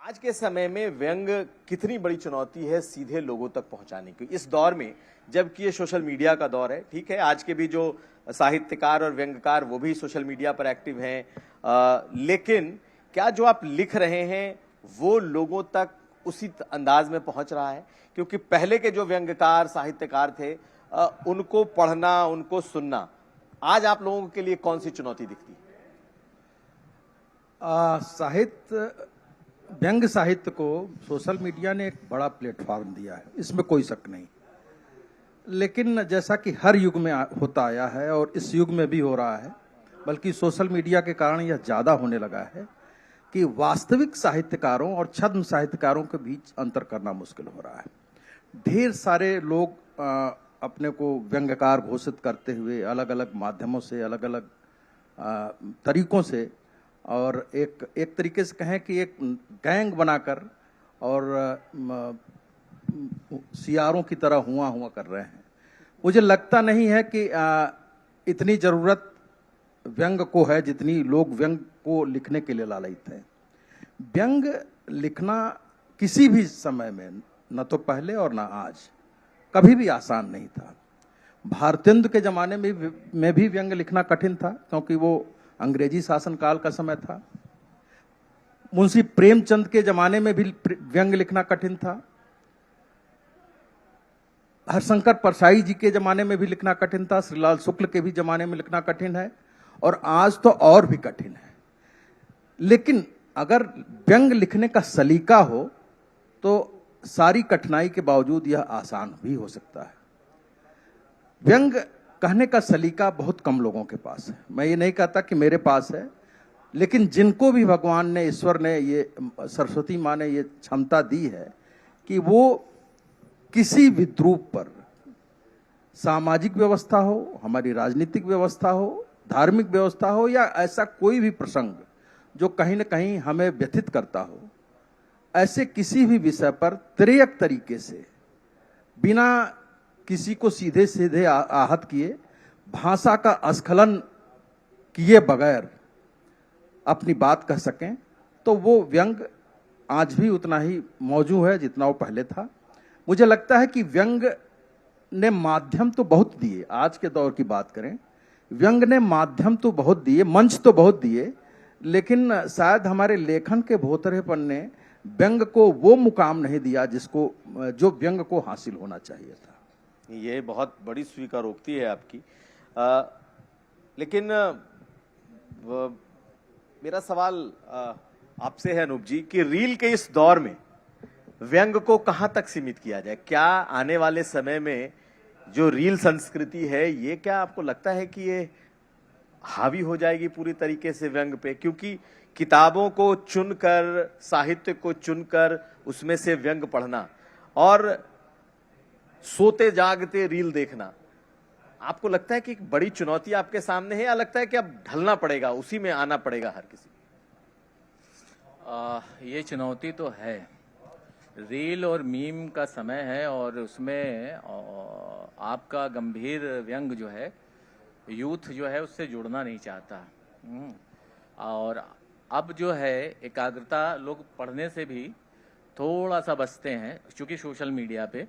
आज के समय में व्यंग कितनी बड़ी चुनौती है सीधे लोगों तक पहुंचाने की, इस दौर में जबकि ये सोशल मीडिया का दौर है। ठीक है, आज के भी जो साहित्यकार और व्यंग्यकार वो भी सोशल मीडिया पर एक्टिव हैं, लेकिन क्या जो आप लिख रहे हैं वो लोगों तक उसी अंदाज में पहुंच रहा है? क्योंकि पहले के जो व्यंग्यकार साहित्यकार थे, उनको पढ़ना, उनको सुनना, आज आप लोगों के लिए कौन सी चुनौती दिखती है? साहित्य, व्यंग्य साहित्य को सोशल मीडिया ने एक बड़ा प्लेटफॉर्म दिया है, इसमें कोई शक नहीं। लेकिन जैसा कि हर युग में होता आया है और इस युग में भी हो रहा है, बल्कि सोशल मीडिया के कारण यह ज्यादा होने लगा है कि वास्तविक साहित्यकारों और छद्म साहित्यकारों के बीच अंतर करना मुश्किल हो रहा है। ढेर सारे लोग अपने को व्यंग्यकार घोषित करते हुए अलग अलग माध्यमों से, अलग अलग तरीकों से, और एक तरीके से कहें कि एक गैंग बनाकर और सियारों की तरह हुआ कर रहे हैं। मुझे लगता नहीं है कि इतनी जरूरत व्यंग को है जितनी लोग व्यंग को लिखने के लिए लालयित हैं। व्यंग लिखना किसी भी समय में, न तो पहले और न आज, कभी भी आसान नहीं था। भारतेंदु के जमाने में भी व्यंग लिखना कठिन था, क्योंकि वो अंग्रेजी शासनकाल का समय था। मुंशी प्रेमचंद के जमाने में भी व्यंग लिखना कठिन था। हरशंकर परसाई जी के जमाने में भी लिखना कठिन था। श्रीलाल शुक्ल के भी जमाने में लिखना कठिन है, और आज तो और भी कठिन है। लेकिन अगर व्यंग लिखने का सलीका हो तो सारी कठिनाई के बावजूद यह आसान भी हो सकता है। व्यंग कहने का सलीका बहुत कम लोगों के पास है। मैं ये नहीं कहता कि मेरे पास है, लेकिन जिनको भी भगवान ने, ईश्वर ने, ये सरस्वती माँ ने ये क्षमता दी है कि वो किसी भी रूप पर, सामाजिक व्यवस्था हो, हमारी राजनीतिक व्यवस्था हो, धार्मिक व्यवस्था हो, या ऐसा कोई भी प्रसंग जो कहीं न कहीं हमें व्यथित करता हो, ऐसे किसी भी विषय पर तिर्यक तरीके से, बिना किसी को सीधे सीधे आहत किए, भाषा का अस्खलन किए बगैर अपनी बात कह सकें, तो वो व्यंग आज भी उतना ही मौजूद है जितना वो पहले था। मुझे लगता है कि व्यंग ने माध्यम तो बहुत दिए। आज के दौर की बात करें, व्यंग ने माध्यम तो बहुत दिए, मंच तो बहुत दिए, लेकिन शायद हमारे लेखन के भोतरेपन ने व्यंग को वो मुकाम नहीं दिया जो व्यंग को हासिल होना चाहिए था। ये बहुत बड़ी स्वीकारोक्ति है आपकी। लेकिन मेरा सवाल आपसे है अनूप जी कि रील के इस दौर में व्यंग को कहां तक सीमित किया जाए? क्या आने वाले समय में जो रील संस्कृति है, ये क्या आपको लगता है कि ये हावी हो जाएगी पूरी तरीके से व्यंग पे? क्योंकि किताबों को चुनकर, साहित्य को चुनकर उसमें से व्यंग पढ़ना और सोते जागते रील देखना, आपको लगता है कि एक बड़ी चुनौती आपके सामने है, या लगता है कि अब ढलना पड़ेगा, उसी में आना पड़ेगा हर किसी? ये चुनौती तो है। रील और मीम का समय है, और उसमें आपका गंभीर व्यंग जो है, यूथ जो है उससे जुड़ना नहीं चाहता। और अब जो है एकाग्रता, लोग पढ़ने से भी थोड़ा सा बचते हैं क्योंकि सोशल मीडिया पे,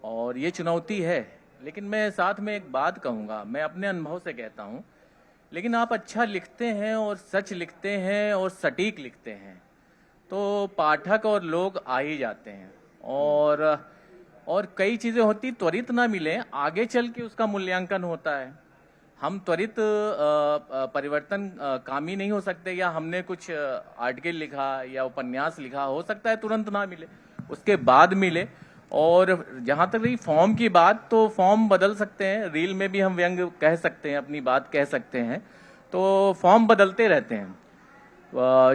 और ये चुनौती है। लेकिन मैं साथ में एक बात कहूँगा, मैं अपने अनुभव से कहता हूँ, लेकिन आप अच्छा लिखते हैं और सच लिखते हैं और सटीक लिखते हैं तो पाठक और लोग आ ही जाते हैं। और कई चीज़ें होती त्वरित ना मिले, आगे चल के उसका मूल्यांकन होता है। हम त्वरित परिवर्तन कामी नहीं हो सकते, या हमने कुछ आर्टिकल लिखा या उपन्यास लिखा, हो सकता है तुरंत ना मिले, उसके बाद मिले। और जहां तक रही फॉर्म की बात, तो फॉर्म बदल सकते हैं। रील में भी हम व्यंग कह सकते हैं, अपनी बात कह सकते हैं, तो फॉर्म बदलते रहते हैं।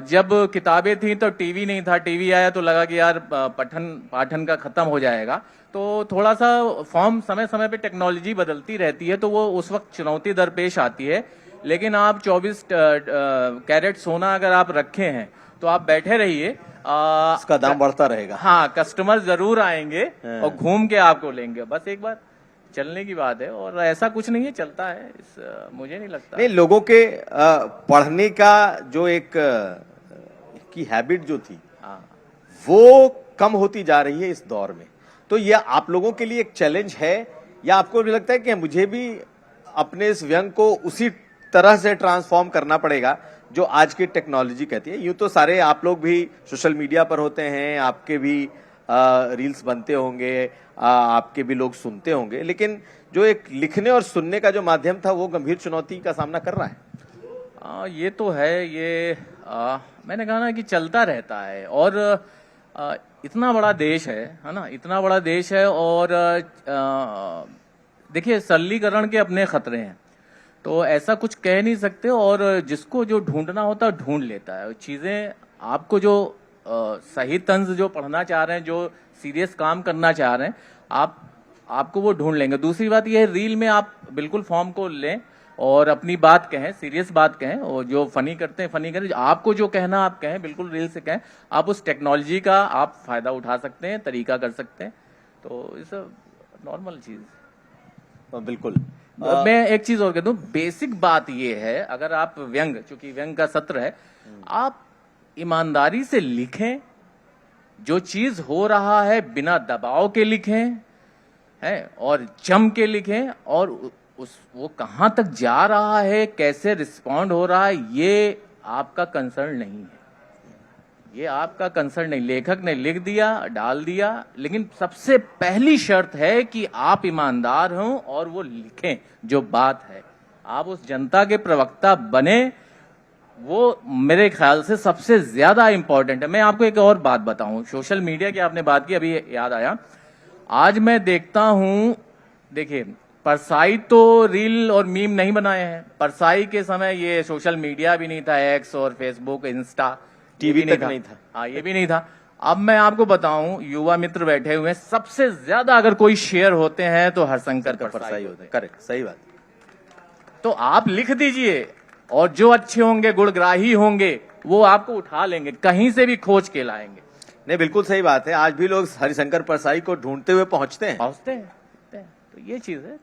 जब किताबें थी तो टीवी नहीं था, टीवी आया तो लगा कि यार पाठन का खत्म हो जाएगा, तो थोड़ा सा फॉर्म समय समय पे टेक्नोलॉजी बदलती रहती है, तो वो उस वक्त चुनौती दरपेश आती है। लेकिन आप 24 कैरेट सोना अगर आप रखे हैं तो आप बैठे रहिए, इसका दाम बढ़ता रहेगा। हाँ, कस्टमर जरूर आएंगे और घूम के आपको लेंगे। बस एक बार चलने की बात है, और ऐसा कुछ नहीं है, चलता है। मुझे नहीं लगता। नहीं, लोगों के पढ़ने का जो एक की हैबिट जो थी, वो कम होती जा रही है इस दौर में। तो यह आप लोगों के लिए एक चैलेंज है, या आपको भी लगता है कि मुझे भी अपने इस व्यंग को उसी तरह से ट्रांसफॉर्म करना पड़ेगा जो आज की टेक्नोलॉजी कहती है? यूं तो सारे आप लोग भी सोशल मीडिया पर होते हैं, आपके भी रील्स बनते होंगे, आपके भी लोग सुनते होंगे, लेकिन जो एक लिखने और सुनने का जो माध्यम था वो गंभीर चुनौती का सामना कर रहा है। ये तो है, ये मैंने कहा ना कि चलता रहता है। और इतना बड़ा देश है ना, इतना बड़ा देश है। और देखिए, सरलीकरण के अपने खतरे हैं, तो ऐसा कुछ कह नहीं सकते। और जिसको जो ढूंढना होता है ढूंढ लेता है चीजें। आपको जो सही तंज जो पढ़ना चाह रहे हैं, जो सीरियस काम करना चाह रहे हैं, आपको वो ढूंढ लेंगे। दूसरी बात यह है, रील में आप बिल्कुल फॉर्म को लें और अपनी बात कहें, सीरियस बात कहें, और जो फनी करते हैं फनी करें। आपको जो कहना आप कहें, बिल्कुल रील से कहें। आप उस टेक्नोलॉजी का आप फायदा उठा सकते हैं, तरीका कर सकते हैं, तो इस नॉर्मल चीज। बिल्कुल। मैं एक चीज और कह दूं, बेसिक बात ये है, अगर आप व्यंग, चूंकि व्यंग का सत्र है, आप ईमानदारी से लिखें, जो चीज हो रहा है बिना दबाव के लिखें, है, और जम के लिखें। और वो कहां तक जा रहा है, कैसे रिस्पॉन्ड हो रहा है, ये आपका कंसर्न नहीं है। ये आपका कंसर्न नहीं। लेखक ने लिख दिया, डाल दिया, लेकिन सबसे पहली शर्त है कि आप ईमानदार हों और वो लिखें जो बात है। आप उस जनता के प्रवक्ता बने, वो मेरे ख्याल से सबसे ज्यादा इंपॉर्टेंट है। मैं आपको एक और बात बताऊं, सोशल मीडिया की आपने बात की, अभी याद आया। आज मैं देखता हूं, देखिए, परसाई तो रील और मीम नहीं बनाए हैं। परसाई के समय ये सोशल मीडिया भी नहीं था, एक्स और फेसबुक, इंस्टा, टीवी तक नहीं था। हाँ, ये भी नहीं था। अब मैं आपको बताऊं, युवा मित्र बैठे हुए हैं, सबसे ज्यादा अगर कोई शेयर होते हैं तो हरशंकर परसाई होते हैं। करेक्ट, सही बात। तो आप लिख दीजिए, और जो अच्छे होंगे, गुणग्राही होंगे, वो आपको उठा लेंगे, कहीं से भी खोज के लाएंगे। नहीं, बिल्कुल सही बात है। आज भी लोग हरिशंकर परसाई को ढूंढते हुए पहुंचते हैं। तो ये चीज है।